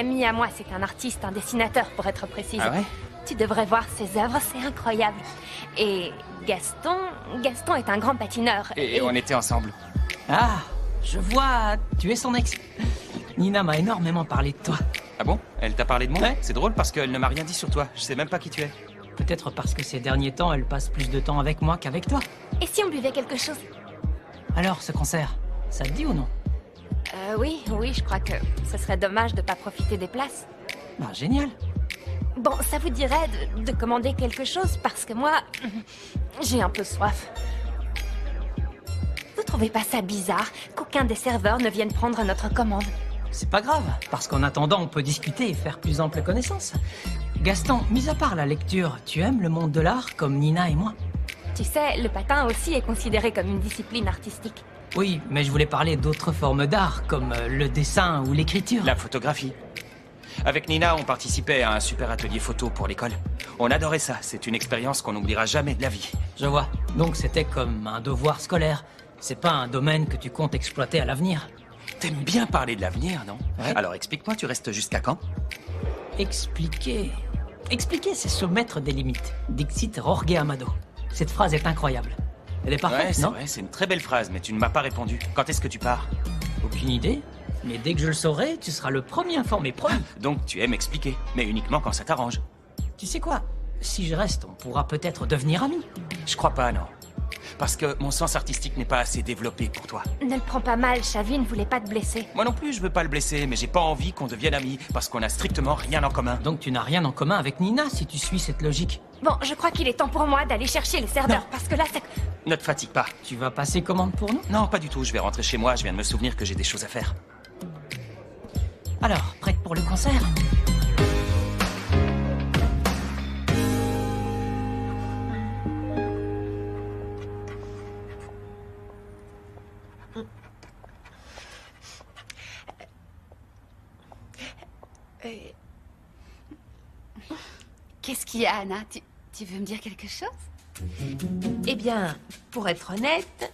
Ami à moi, c'est un artiste, un dessinateur pour être précise. Ah ouais? Tu devrais voir ses œuvres, c'est incroyable. Et Gaston est un grand patineur. Et on était ensemble. Ah, je vois, tu es son ex. Nina m'a énormément parlé de toi. Ah bon? Elle t'a parlé de moi? Ouais. C'est drôle parce qu'elle ne m'a rien dit sur toi. Je sais même pas qui tu es. Peut-être parce que ces derniers temps, elle passe plus de temps avec moi qu'avec toi. Et si on buvait quelque chose? Alors, ce concert, ça te dit ou non? Oui, je crois que ce serait dommage de pas profiter des places. Bah, génial. Bon, ça vous dirait de commander quelque chose parce que moi, j'ai un peu soif. Vous trouvez pas ça bizarre qu'aucun des serveurs ne vienne prendre notre commande? C'est pas grave, parce qu'en attendant, on peut discuter et faire plus ample connaissance. Gaston, mis à part la lecture, tu aimes le monde de l'art comme Nina et moi? Tu sais, le patin aussi est considéré comme une discipline artistique. Oui, mais je voulais parler d'autres formes d'art, comme le dessin ou l'écriture. La photographie. Avec Nina, on participait à un super atelier photo pour l'école. On adorait ça. C'est une expérience qu'on n'oubliera jamais de la vie. Je vois. Donc c'était comme un devoir scolaire. C'est pas un domaine que tu comptes exploiter à l'avenir. T'aimes bien parler de l'avenir, non? Ouais. Alors explique-moi, tu restes jusqu'à quand? Expliquer, c'est se mettre des limites. Dixit Jorge Amado. Cette phrase est incroyable. Elle est parfaite, Ouais, c'est non? vrai, c'est une très belle phrase, mais tu ne m'as pas répondu. Quand est-ce que tu pars? Aucune idée. Mais dès que je le saurai, tu seras le premier informé, promis. Donc tu aimes expliquer, mais uniquement quand ça t'arrange. Tu sais quoi? Si je reste, on pourra peut-être devenir amis. Je crois pas, non. Parce que mon sens artistique n'est pas assez développé pour toi. Ne le prends pas mal, Xavi ne voulait pas te blesser. Moi non plus, je veux pas le blesser, mais j'ai pas envie qu'on devienne amis, parce qu'on a strictement rien en commun. Donc tu n'as rien en commun avec Nina si tu suis cette logique. Bon, je crois qu'il est temps pour moi d'aller chercher le serveur, Non. parce que là, c'est... Ne te fatigue pas. Tu vas passer commande pour nous? Non, pas du tout, je vais rentrer chez moi, je viens de me souvenir que j'ai des choses à faire. Alors, prête pour le concert? Qu'est-ce qu'il y a, Anna? Tu veux me dire quelque chose? Eh bien, pour être honnête,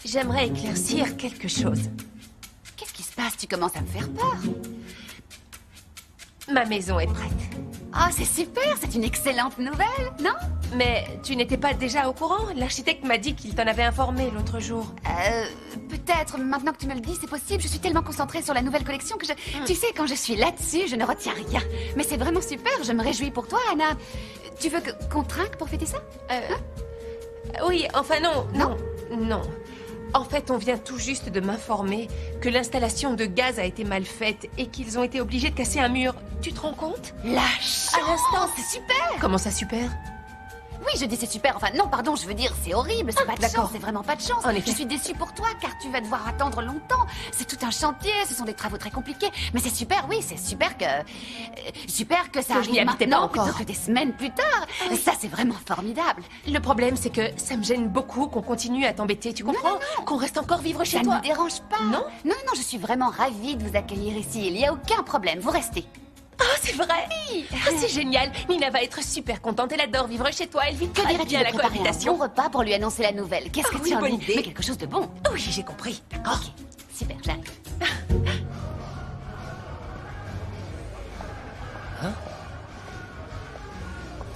j'aimerais éclaircir quelque chose. Qu'est-ce qui se passe? Tu commences à me faire peur. Ma maison est prête. Ah, c'est super, c'est une excellente nouvelle, non? Mais tu n'étais pas déjà au courant? L'architecte m'a dit qu'il t'en avait informé l'autre jour. Peut-être, maintenant que tu me le dis, c'est possible. Je suis tellement concentrée sur la nouvelle collection que je... Tu sais, quand je suis là-dessus, je ne retiens rien. Mais c'est vraiment super, je me réjouis pour toi, Anna. Tu veux qu'on trinque pour fêter ça? Oui, enfin non, Non. non. En fait, on vient tout juste de m'informer que l'installation de gaz a été mal faite et qu'ils ont été obligés de casser un mur. Tu te rends compte? La chance! À l'instant, c'est super! Comment ça, super? Oui, je dis c'est super. Enfin, non, pardon, je veux dire, c'est horrible. C'est pas de d'accord. chance, c'est vraiment pas de chance. En effet. Je suis déçue pour toi, car tu vas devoir attendre longtemps. C'est tout un chantier, ce sont des travaux très compliqués. Mais c'est super, oui, c'est super que... super que ça Que je n'y arrive habitais pas maintenant encore. plutôt que des semaines plus tard. Ça, c'est vraiment formidable. Le problème, c'est que ça me gêne beaucoup qu'on continue à t'embêter, tu comprends? Qu'on reste encore vivre chez Ça ne toi. me dérange pas. Non? Non, non, je suis vraiment ravie de vous accueillir ici. Il n'y a aucun problème, vous restez. Oh, c'est vrai! Ah, c'est génial! Nina va être super contente, elle adore vivre chez toi, elle vit Que très dirais-tu bien de la préparer un cohabitation. bon repas pour lui annoncer la nouvelle? Qu'est-ce que Ah oui, tu en bonne dis? idée. Mais quelque chose de bon. Oui, j'ai compris. Ok, super, j'arrive.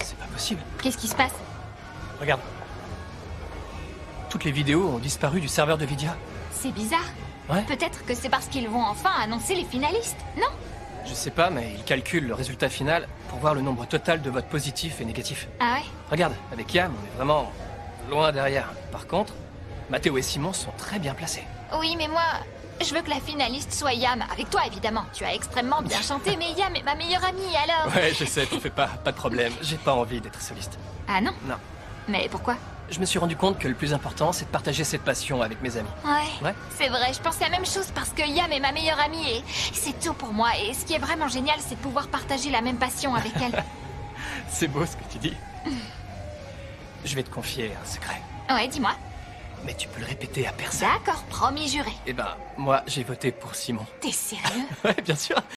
C'est pas possible. Qu'est-ce qui se passe? Regarde. Toutes les vidéos ont disparu du serveur de Vidia. C'est bizarre. Ouais. Peut-être que c'est parce qu'ils vont enfin annoncer les finalistes, non? Je sais pas, mais ils calculent le résultat final pour voir le nombre total de votes positifs et négatifs. Ah ouais? Regarde, avec Yam, on est vraiment loin derrière. Par contre, Mathéo et Simon sont très bien placés. Oui, mais moi, je veux que la finaliste soit Yam. Avec toi, évidemment. Tu as extrêmement bien chanté, mais Yam est ma meilleure amie, alors... Ouais, je sais, t'en fais pas de problème. J'ai pas envie d'être soliste. Ah non? Non. Mais pourquoi? Je me suis rendu compte que le plus important, c'est de partager cette passion avec mes amis. Ouais. Ouais. C'est vrai, je pense la même chose parce que Yam est ma meilleure amie et c'est tout pour moi. Et ce qui est vraiment génial, c'est de pouvoir partager la même passion avec elle. C'est beau ce que tu dis. Je vais te confier un secret. Ouais, dis-moi. Mais tu peux le répéter à personne. D'accord, promis juré. Eh ben, moi, j'ai voté pour Simon. T'es sérieux? Ouais, bien sûr.